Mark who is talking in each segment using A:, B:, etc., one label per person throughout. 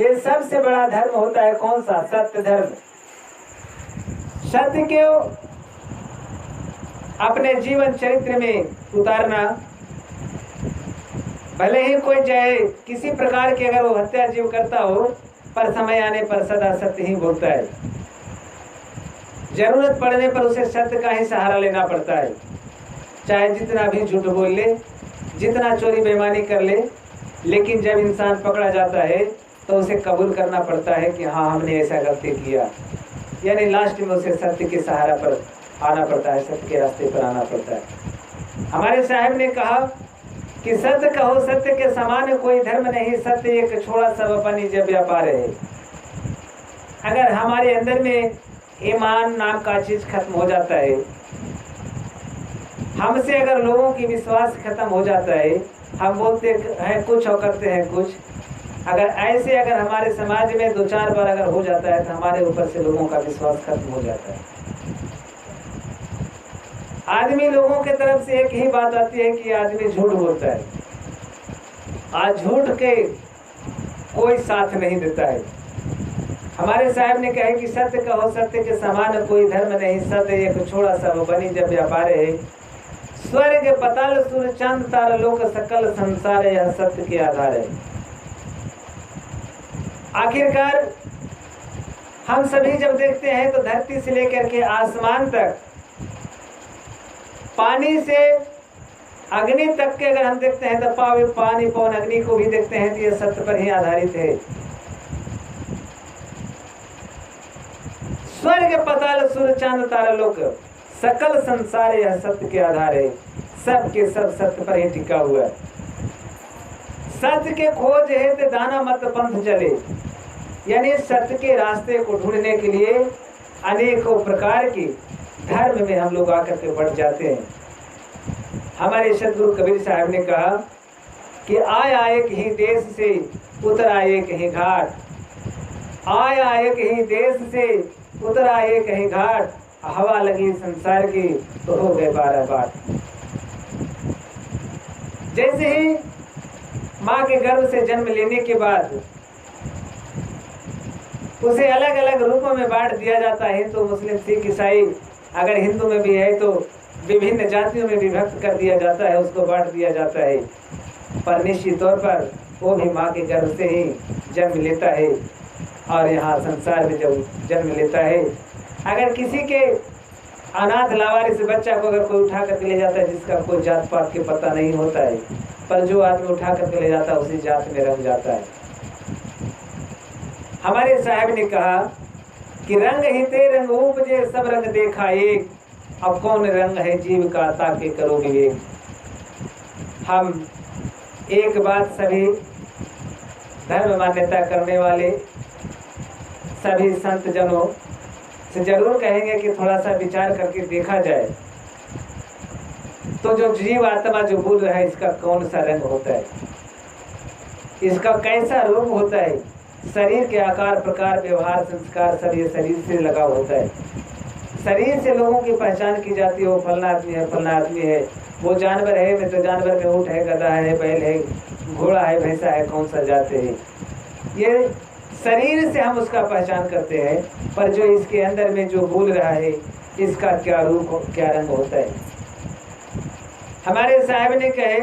A: ये सबसे बड़ा धर्म होता है कौन सा? सत्य धर्म। सत्य को अपने जीवन चरित्र में उतारना। भले ही कोई चाहे किसी प्रकार की अगर वो हत्या जीव करता हो, पर समय आने पर सदा सत्य ही बोलता है। जरूरत पड़ने पर उसे सत्य का ही सहारा लेना पड़ता है, चाहे जितना भी झूठ बोल ले, जितना चोरी बेईमानी कर ले, लेकिन जब इंसान पकड़ा जाता है तो उसे कबूल करना पड़ता है कि हाँ हमने ऐसा गलती किया। यानी लास्ट में उसे सत्य के सहारा पर आना पड़ता है, सत्य के रास्ते पर आना पड़ता है। हमारे साहब ने कहा कि सत्य कहो सत्य के समान कोई धर्म नहीं, सत्य एक छोड़ा सब अपनी जब व्यापार है। अगर हमारे अंदर में ईमान नाम का चीज खत्म हो जाता है, हमसे अगर लोगों की विश्वास खत्म हो जाता है, हम बोलते हैं कुछ और करते हैं कुछ, अगर हमारे समाज में 2-4 बार अगर हो जाता है तो हमारे ऊपर से लोगों का विश्वास खत्म हो जाता है। आदमी लोगों की तरफ से एक ही बात आती है कि आदमी झूठ बोलता है। आज झूठ के कोई साथ नहीं देता है। हमारे साहब ने कहा कि सत्य कहो सत्य के समान कोई धर्म नहीं, सत्य एक छोड़ा सब बनी जब व्यापार है। स्वर्ग पताल सूर्य चांद तारा लोक सकल संसार, यह सत्य के आधार है। आखिरकार हम सभी जब देखते हैं तो धरती से लेकर के आसमान तक, पानी से अग्नि तक के अगर हम देखते हैं तो पानी पवन अग्नि को भी देखते हैं तो यह सत्य पर ही आधारित है। स्वर्ग पताल सूर्य चांद तारा लोक सकल संसार, यह सत्य के आधार है। सब के सब सत्य पर ही टिका हुआ है। सत्य के खोज है तो दाना मत पंथ चले, यानी सत्य के रास्ते को ढूंढने के लिए अनेकों प्रकार की धर्म में हम लोग आकर के बढ़ जाते हैं। हमारे सदगुरु कबीर साहब ने कहा कि आया एक ही देश से उतरा एक ही घाट, आया एक ही देश से उतरा एक ही घाट, हवा लगी संसार की तो हो गए 12 बाट। जैसे ही माँ के गर्भ से जन्म लेने के बाद उसे अलग अलग रूपों में बांट दिया जाता है। तो मुस्लिम, सिख, ईसाई, अगर हिंदू में भी है तो विभिन्न जातियों में विभक्त कर दिया जाता है, उसको बांट दिया जाता है। पर निश्चित तौर पर वो भी माँ के गर्भ से ही जन्म लेता है और यहाँ संसार में जब जन्म लेता है, अगर किसी के अनाथ लावारिस बच्चा को अगर कोई उठा करके ले जाता है जिसका कोई जात पात के पता नहीं होता है, पर जो आदमी उठा करके ले जाता है उसी जात में रंग जाता है। हमारे साहब ने कहा कि रंग ही ते रंग उपजे सब रंग देखा एक, अब कौन रंग है जीव का ताके करो विवेक। हम एक बात सभी धर्म मान्यता करने वाले सभी संत जनों से जरूर कहेंगे कि थोड़ा सा विचार करके देखा जाए तो जो जीव आत्मा जो बोल रहा है इसका कौन सा रंग होता है, इसका कैसा रूप होता है, शरीर के आकार प्रकार व्यवहार संस्कार सब ये शरीर से लगा होता है। शरीर से लोगों की पहचान की जाती है, वो फलना आदमी है, फलना आदमी है। वो जानवर है में तो जानवर में ऊँट है, गधा है, बैल है, घोड़ा है, भैंसा है, कौन सा जाते हैं, ये शरीर से हम उसका पहचान करते हैं। पर जो इसके अंदर में जो बोल रहा है इसका क्या रूप क्या रंग होता है। हमारे साहब ने कहे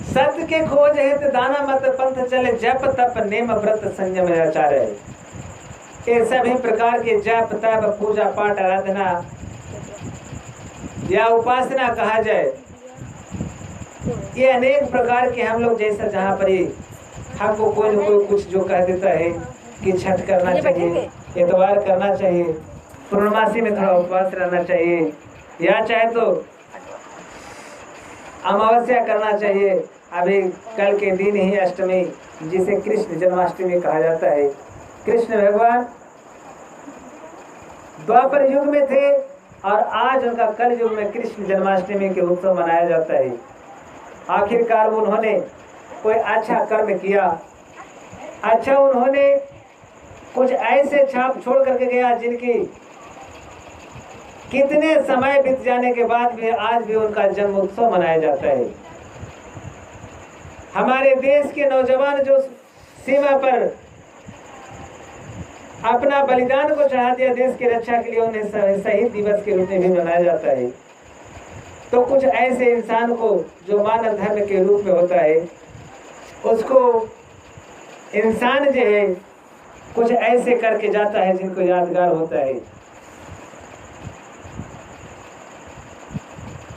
A: सत्य के खोज है तो दाना मत पंथ चले, जप तप नेम व्रत संयम आचार है। ये सभी प्रकार के जप तप पूजा पाठ आराधना या उपासना कहा जाए, ये अनेक प्रकार के हम लोग जैसा जहाँ पर ही हमको कोई न कोई कुछ जो कह देता है कि छठ करना चाहिए, इतवार करना चाहिए, पूर्णमासी में थोड़ा उपवास रहना चाहिए, या चाहे तो अमावस्या करना चाहिए। अभी कल के दिन ही अष्टमी जिसे कृष्ण जन्माष्टमी कहा जाता है। कृष्ण भगवान द्वापर युग में थे और आज उनका कल युग में कृष्ण जन्माष्टमी के उत्सव मनाया जाता है। आखिरकार उन्होंने कोई अच्छा कर्म किया, अच्छा उन्होंने कुछ ऐसे छाप छोड़ करके गया जिनकी कितने समय बीत जाने के बाद भी आज भी उनका जन्म उत्सव मनाया जाता है। हमारे देश के नौजवान जो सीमा पर अपना बलिदान को चढ़ा दिया देश की रक्षा के लिए, उन्हें शहीद दिवस के रूप में भी मनाया जाता है। तो कुछ ऐसे इंसान को जो मानव धर्म के रूप में होता है, उसको इंसान जो है कुछ ऐसे करके जाता है जिनको यादगार होता है।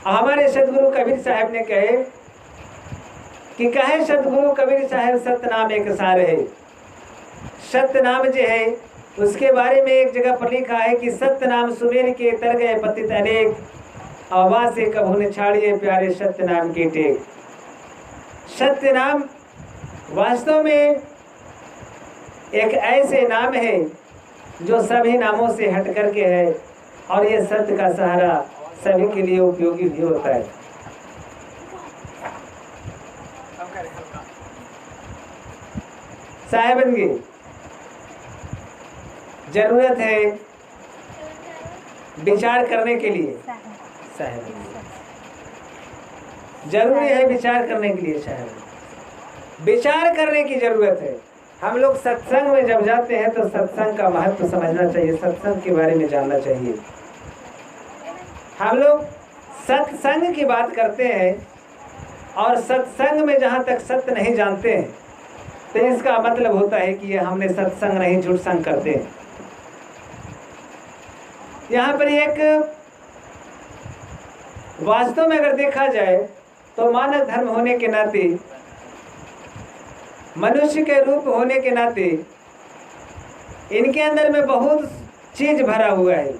A: हमारे सदगुरु कबीर साहब ने कहे कि कहे सदगुरु कबीर साहब सत्य नाम एक सार है। सत्य नाम जो है उसके बारे में एक जगह पर लिखा है कि सत्य नाम सुमेर के तर गए पतित अनेक, आवाज से कभू न छाड़िए प्यारे सत्य नाम की टेक। सत्य नाम वास्तव में एक ऐसे नाम है जो सभी नामों से हट करके है, और ये सत्य का सहारा सभी के लिए उपयोगी भी होता है। साहेबंदी जरूरत है विचार करने के लिए, जरूरी है विचार करने के लिए, साहब विचार करने की जरूरत है। हम लोग सत्संग में जब जाते हैं तो सत्संग का महत्व समझना चाहिए, सत्संग के बारे में जानना चाहिए। हम लोग सत्संग की बात करते हैं और सत्संग में जहाँ तक सत्य नहीं जानते हैं तो इसका मतलब होता है कि ये हमने सत्संग नहीं झूठ संग करते हैं। यहाँ पर एक वास्तव में अगर देखा जाए तो मानव धर्म होने के नाते, मनुष्य के रूप होने के नाते इनके अंदर में बहुत चीज भरा हुआ है,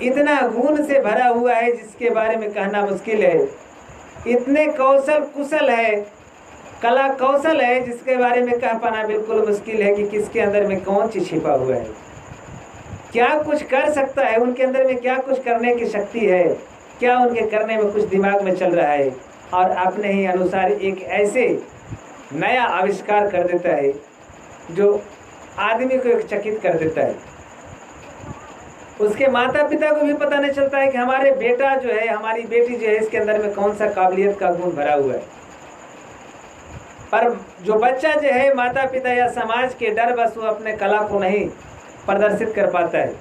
A: इतना गुण से भरा हुआ है जिसके बारे में कहना मुश्किल है। इतने कौशल कुशल है, कला कौशल है जिसके बारे में कह पाना बिल्कुल मुश्किल है कि किसके अंदर में कौन चीज छिपा हुआ है, क्या कुछ कर सकता है, उनके अंदर में क्या कुछ करने की शक्ति है, क्या उनके करने में कुछ दिमाग में चल रहा है, और अपने ही अनुसार एक ऐसे नया आविष्कार कर देता है जो आदमी को एक चकित कर देता है। उसके माता पिता को भी पता नहीं चलता है कि हमारे बेटा जो है, हमारी बेटी जो है, इसके अंदर में कौन सा काबिलियत का गुण भरा हुआ है। पर जो बच्चा जो है, माता पिता या समाज के डर बस वो अपने कला को नहीं प्रदर्शित कर पाता है।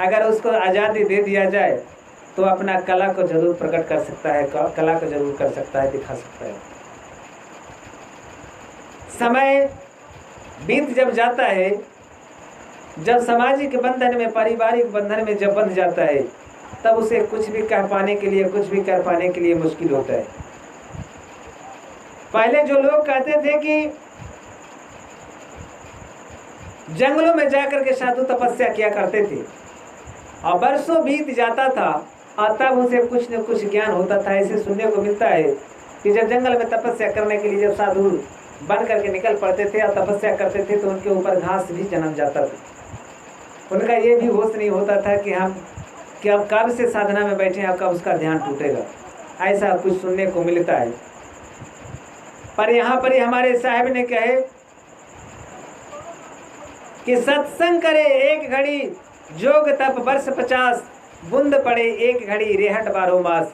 A: अगर उसको आज़ादी दे दिया जाए तो अपना कला को जरूर प्रकट कर सकता है, कला को जरूर कर सकता है, दिखा सकता है। समय बीत जब जाता है, जब सामाजिक बंधन में, पारिवारिक बंधन में जब बंध जाता है, तब उसे कुछ भी कह पाने के लिए, कुछ भी कर पाने के लिए मुश्किल होता है। पहले जो लोग कहते थे कि जंगलों में जाकर के साधु तपस्या किया करते थे और बरसों बीत जाता था और तब उसे कुछ न कुछ ज्ञान होता था। ऐसे सुनने को मिलता है कि जब जंगल में तपस्या करने के लिए जब साधु बन करके निकल पड़ते थे और तपस्या करते थे तो उनके ऊपर घास भी जन्म जाता था। उनका ये भी होश नहीं होता था कि हम कब से साधना में बैठे हैं और कब उसका ध्यान टूटेगा। ऐसा कुछ सुनने को मिलता है। पर यहाँ पर ही हमारे साहब ने कहे कि सत्संग करे एक घड़ी, जोग तप वर्ष 50, बूंद पड़े एक घड़ी, रेहट 12 मास।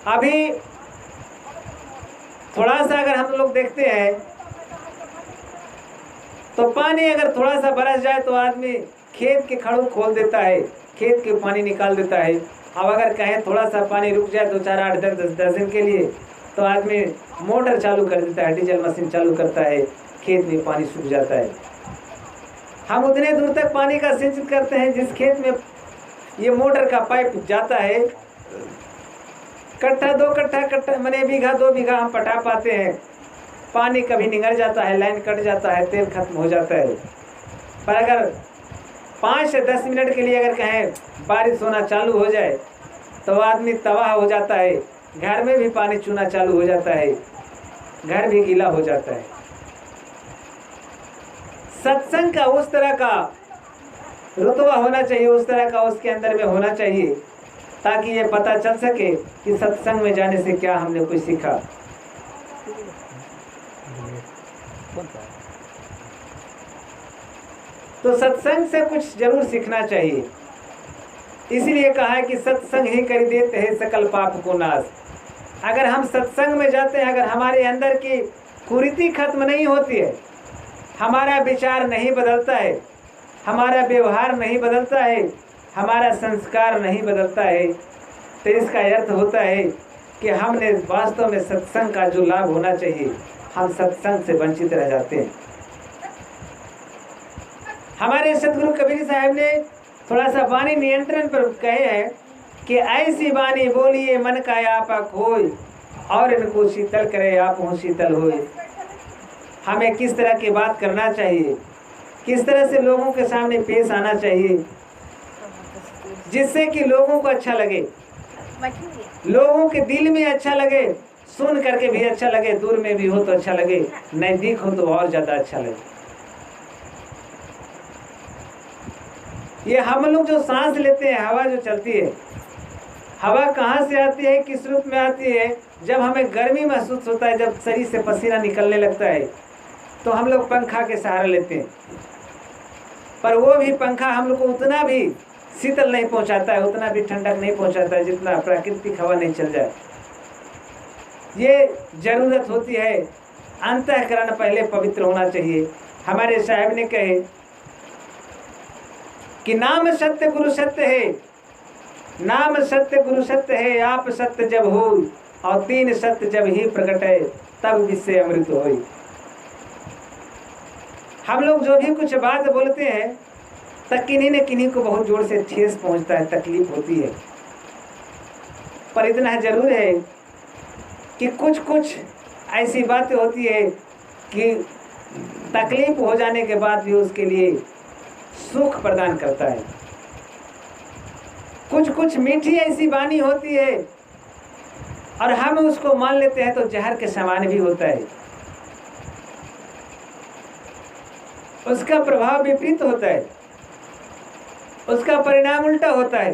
A: अभी थोड़ा सा अगर हम लोग देखते हैं तो पानी अगर थोड़ा सा बरस जाए तो आदमी खेत के खड़ू खोल देता है, खेत के पानी निकाल देता है। अब अगर कहें थोड़ा सा पानी रुक जाए 2, 4, 8, 10 दिन के लिए तो आदमी मोटर चालू कर देता है, डीजल मशीन चालू करता है, खेत में पानी सूख जाता है। हम उतने दूर तक पानी का सिंचित करते हैं जिस खेत में ये मोटर का पाइप जाता है। कट्ठा 2 कट्ठा मैंने बीघा 2 बीघा हम पटा पाते हैं। पानी कभी निगल जाता है, लाइन कट जाता है, तेल खत्म हो जाता है। पर अगर 5 से 10 मिनट के लिए अगर कहें बारिश होना चालू हो जाए तो आदमी तबाह हो जाता है, घर में भी पानी चूना चालू हो जाता है, घर भी गीला हो जाता है। सत्संग का उस तरह का रुतबा होना चाहिए, उस तरह का उसके अंदर में होना चाहिए ताकि ये पता चल सके कि सत्संग में जाने से क्या हमने कुछ सीखा। तो सत्संग से कुछ जरूर सीखना चाहिए। इसीलिए कहा है कि सत्संग ही कर देते हैं सकल पाप को नाश। अगर हम सत्संग में जाते हैं, अगर हमारे अंदर की कुरीति खत्म नहीं होती है, हमारा विचार नहीं बदलता है, हमारा व्यवहार नहीं बदलता है, हमारा संस्कार नहीं बदलता है, तो इसका अर्थ होता है कि हमने वास्तव में सत्संग का जो लाभ होना चाहिए, हम सत्संग से वंचित रह जाते हैं। हमारे सतगुरु कबीर साहब ने थोड़ा सा वाणी नियंत्रण पर कहे हैं कि ऐसी वाणी बोलिए मन का आपा खोई, और इनको शीतल करे आप हूँ शीतल होए। हमें किस तरह की बात करना चाहिए, किस तरह से लोगों के सामने पेश आना चाहिए, जिससे कि लोगों को अच्छा लगे, लोगों के दिल में अच्छा लगे, सुन करके भी अच्छा लगे, दूर में भी हो तो अच्छा लगे, नजदीक हो तो और ज्यादा अच्छा लगे। ये हम लोग जो सांस लेते हैं, हवा जो चलती है, हवा कहाँ से आती है, किस रूप में आती है? जब हमें गर्मी महसूस होता है, जब शरीर से पसीना निकलने लगता है, तो हम लोग पंखा के सहारा लेते हैं, पर वो भी पंखा हम लोग को उतना भी शीतल नहीं पहुंचाता है, उतना भी ठंडक नहीं पहुंचाता है जितना प्राकृतिक हवा नहीं चल जाए। ये जरूरत होती है, अंतःकरण पहले पवित्र होना चाहिए। हमारे साहब ने कहे कि नाम सत्य गुरु सत्य है, नाम सत्य गुरु सत्य है, आप सत्य जब हो और तीन सत्य जब ही प्रकट है, तब विषय अमृत होई। हम लोग जो भी कुछ बात बोलते हैं, तब किन्हीं न किन्हीं को बहुत जोर से ठेस पहुंचता है, तकलीफ होती है, पर इतना जरूर है कि कुछ कुछ ऐसी बातें होती है कि तकलीफ हो जाने के बाद भी उसके लिए सुख प्रदान करता है। कुछ कुछ मीठी ऐसी वाणी होती है और हम उसको मान लेते हैं तो जहर के समान भी होता है, उसका प्रभाव विपरीत होता है, उसका परिणाम उल्टा होता है।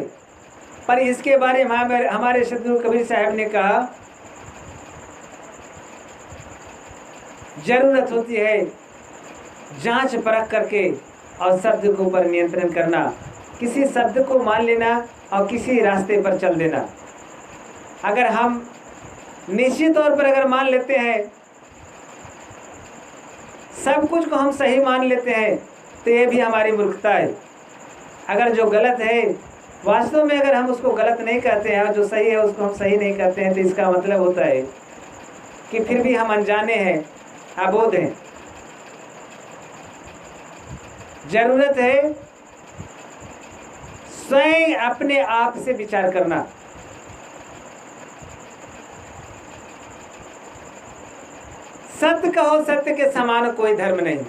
A: पर इसके बारे में हमारे सतगुरु कबीर साहब ने कहा, जरूरत होती है जांच परख करके और शब्द के ऊपर नियंत्रण करना, किसी शब्द को मान लेना और किसी रास्ते पर चल देना। अगर हम निश्चित तौर पर अगर मान लेते हैं, सब कुछ को हम सही मान लेते हैं, तो ये भी हमारी मूर्खता है। अगर जो गलत है, वास्तव में अगर हम उसको गलत नहीं कहते हैं और जो सही है उसको हम सही नहीं कहते हैं, तो इसका मतलब होता है कि फिर भी हम अनजाने हैं, अबोध हैं। जरूरत है स्वयं अपने आप से विचार करना। सत्य कहो, सत्य के समान कोई धर्म नहीं,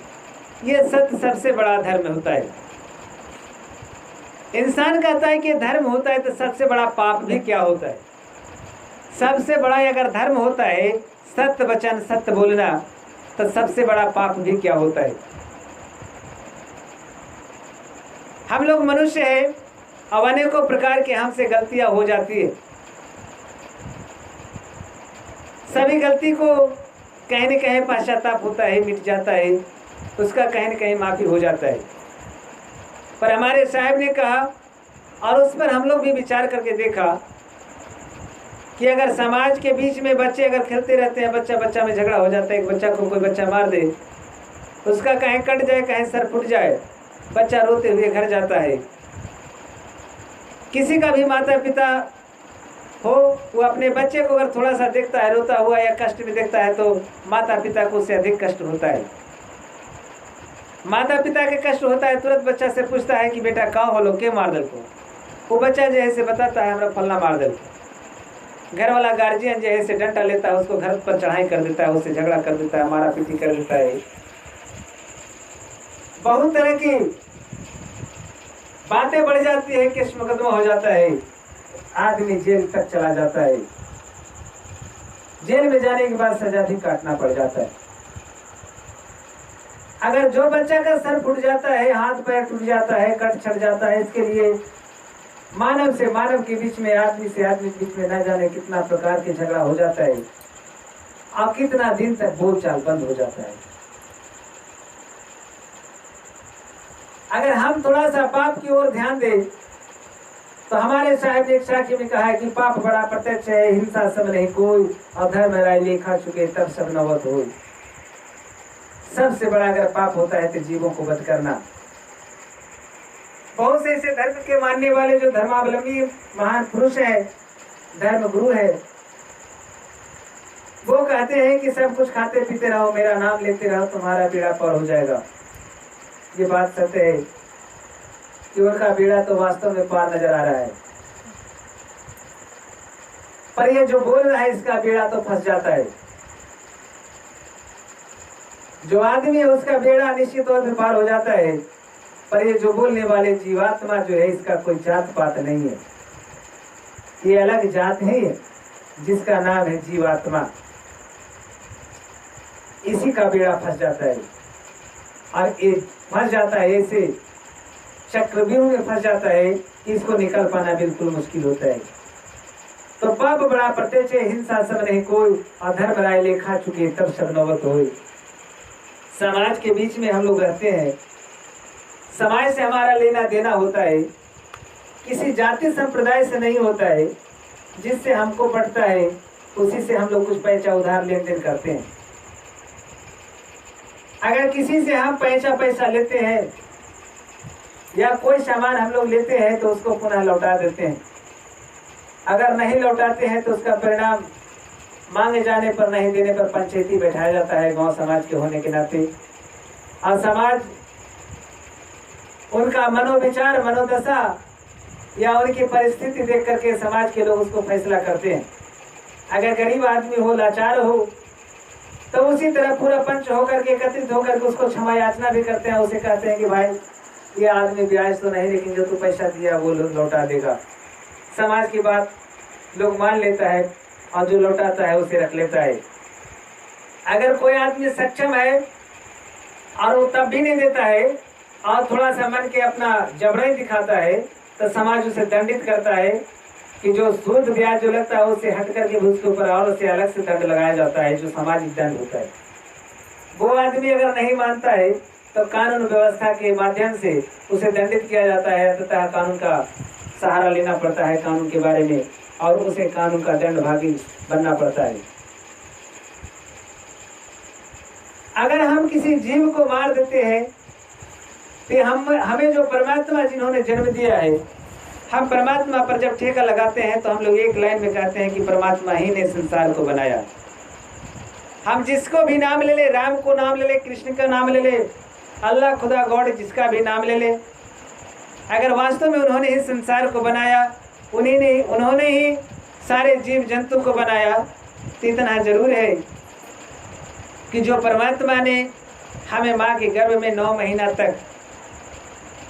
A: ये सत्य सबसे बड़ा धर्म होता है। इंसान कहता है कि धर्म होता है तो सबसे बड़ा पाप भी क्या होता है? सबसे बड़ा अगर धर्म होता है सत्य वचन, सत्य बोलना, तो सबसे बड़ा पाप भी क्या होता है? हम लोग मनुष्य हैं और अनेकों प्रकार के हमसे गलतियां हो जाती है। सभी गलती को कहीं न कहीं पश्चाताप होता है, मिट जाता है, उसका कहीं न कहीं माफी हो जाता है। पर हमारे साहब ने कहा, और उस पर हम लोग भी विचार करके देखा कि अगर समाज के बीच में बच्चे अगर खेलते रहते हैं, बच्चा बच्चा में झगड़ा हो जाता है, एक बच्चा को कोई बच्चा मार दे, उसका कहीं कट जाए, कहीं सर फुट जाए, बच्चा रोते हुए घर जाता है। किसी का भी माता पिता हो, वो अपने बच्चे को अगर थोड़ा सा देखता है रोता हुआ या कष्ट में देखता है, तो माता पिता को उससे अधिक कष्ट होता है। माता पिता के कष्ट होता है, तुरंत बच्चा से पूछता है कि बेटा का होलो, के मार दल को? वो बच्चा जो है से बताता है हमरा फलना मार दल। घर वाला गार्जियन जो है से डंडा लेता है, उसको घर पर चढ़ाई कर देता है, उससे झगड़ा कर देता है, मारा पीटी कर देता है। बहुत तरह की बातें बढ़ जाती है, केस मुकदमा हो जाता है, आदमी जेल तक चला जाता है। जेल में जाने के बाद सजा भी काटना पड़ जाता है। अगर जो बच्चा का सर फूट जाता है, हाथ पैर टूट जाता है, कट छट जाता है, इसके लिए मानव से मानव के बीच में, आदमी से आदमी के बीच में न जाने कितना प्रकार के झगड़ा हो जाता है और कितना दिन तक बोलचाल बंद हो जाता है। अगर हम थोड़ा सा पाप की ओर ध्यान दें तो हमारे साहब एक साखी में कहा है कि पाप बड़ा प्रत्यक्ष है, हिंसा सब नहीं कोई, अधर्म राय लेखा चुके तब सब नवत हो। सबसे बड़ा अगर पाप होता है तो जीवों को वध करना। बहुत से ऐसे धर्म के मानने वाले जो धर्मावलंबी महान पुरुष है, धर्म गुरु है, वो कहते हैं कि सब कुछ खाते पीते रहो, मेरा नाम लेते रहो, तुम्हारा बेड़ा पार हो जाएगा। ये बात सत्य है कि उनका बेड़ा तो वास्तव में पार नजर आ रहा है, पर ये जो बोल रहा है इसका बेड़ा तो फंस जाता है। जो आदमी है उसका बेड़ा निश्चित तौर पर पार हो जाता है, पर ये जो बोलने वाले जीवात्मा जो है इसका कोई जात पात नहीं है, ये अलग जात है जिसका नाम है जीवात्मा। इसी का बेड़ा फंस जाता है और ये फंस जाता है, ऐसे चक्रव्यूह में फंस जाता है कि इसको निकल पाना बिल्कुल मुश्किल होता है। तो पाप बड़ा प्रत्यक्ष है, हिंसा सब नहीं कोई, अधर्म राय लेखा चुके तब सब नौबत होए। समाज के बीच में हम लोग रहते हैं, समाज से हमारा लेना देना होता है, किसी जाति संप्रदाय से नहीं होता है। जिससे हमको पड़ता है उसी से हम लोग कुछ पैसा उधार लेन देन करते हैं। अगर किसी से हम पैसा लेते हैं या कोई सामान हम लोग लेते हैं तो उसको पुनः लौटा देते हैं। अगर नहीं लौटाते हैं तो उसका परिणाम मांगे जाने पर, नहीं देने पर पंचायती बैठाया जाता है गांव समाज के होने के नाते। और समाज उनका मनोविचार, मनोदशा या उनकी परिस्थिति देख करके समाज के लोग उसको फैसला करते हैं। अगर गरीब आदमी हो, लाचार हो, तो उसी तरह पूरा पंच होकर के, एकत्रित होकर के उसको क्षमा याचना भी करते हैं। उसे कहते हैं कि भाई ये आदमी ब्याज तो नहीं, लेकिन जो तू पैसा दिया वो लौटा देगा। समाज की बात लोग मान लेता है और जो लौटाता है उसे रख लेता है। अगर कोई आदमी सक्षम है और वो तब भी नहीं देता है और थोड़ा सा मन के अपना जबरन दिखाता है, तो समाज उसे दंडित करता है कि जो सूद ब्याज जो लगता है उससे हट करके उसके ऊपर और उसे अलग से दंड लगाया जाता है, जो सामाजिक दंड होता है। वो आदमी अगर नहीं मानता है तो कानून व्यवस्था के माध्यम से उसे दंडित किया जाता है, तथा कानून का सहारा लेना पड़ता है कानून के बारे में, और उसे कानून का दंडभागी बनना पड़ता है। अगर हम किसी जीव को मार देते हैं तो हमें जो परमात्मा जिन्होंने जन्म दिया है, हम परमात्मा पर जब ठेका लगाते हैं तो हम लोग एक लाइन में कहते हैं कि परमात्मा ही ने संसार को बनाया। हम जिसको भी नाम ले ले, राम को नाम ले ले, कृष्ण का नाम ले ले, अल्लाह, खुदा, गॉड, जिसका भी नाम ले ले, अगर वास्तव में उन्होंने ही संसार को बनाया, उन्होंने ही सारे जीव जंतु को बनाया, तो इतना जरूर है कि जो परमात्मा ने हमें माँ के गर्भ में 9 महीना तक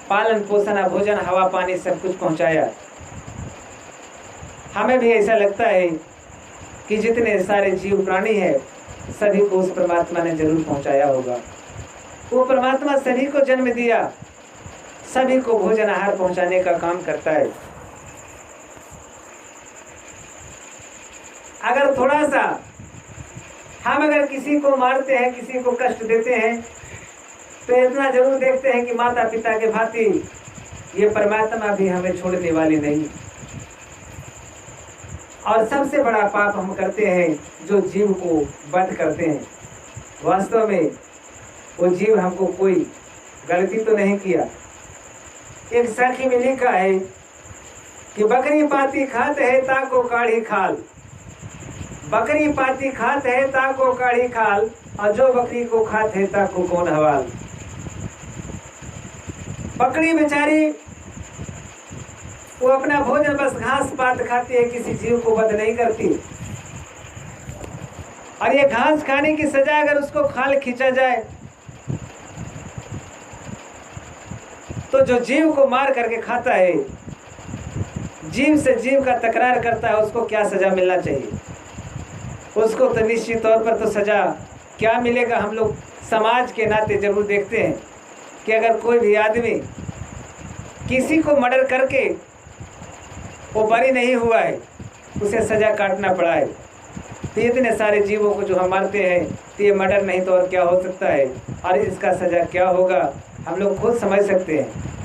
A: पालन पोषण, भोजन, हवा पानी सब कुछ पहुंचाया, हमें भी ऐसा लगता है कि जितने सारे जीव प्राणी हैं सभी को उस परमात्मा ने जरूर पहुंचाया होगा। वो परमात्मा सभी को जन्म दिया, सभी को भोजन आहार पहुंचाने का काम करता है। अगर थोड़ा सा हम अगर किसी को मारते हैं, किसी को कष्ट देते हैं, तो इतना जरूर देखते हैं कि माता पिता के भांति ये परमात्मा भी हमें छोड़ने वाली नहीं। और सबसे बड़ा पाप हम करते हैं जो जीव को वध करते हैं। वास्तव में वो जीव हमको कोई गलती तो नहीं किया। एक साखी में लिखा है कि बकरी पाती खात है ताको काढ़ी खाल, बकरी पाती खात है ताको काढ़ी खाल, और जो बकरी को खात है ताको कौन हवाल। बकरी बेचारी वो अपना भोजन बस घास पात खाती है, किसी जीव को वध नहीं करती। और ये घास खाने की सजा अगर उसको खाल खींचा जाए तो जो जीव को मार करके खाता है, जीव से जीव का तकरार करता है, उसको क्या सजा मिलना चाहिए? उसको तो निश्चित तौर पर तो सजा क्या मिलेगा, हम लोग समाज के नाते जरूर देखते हैं कि अगर कोई भी आदमी किसी को मर्डर करके वो बरी नहीं हुआ है, उसे सजा काटना पड़ा है। तो इतने सारे जीवों को जो हम मारते हैं, तो ये मर्डर नहीं तो और क्या हो सकता है, और इसका सजा क्या होगा हम लोग खुद समझ सकते हैं।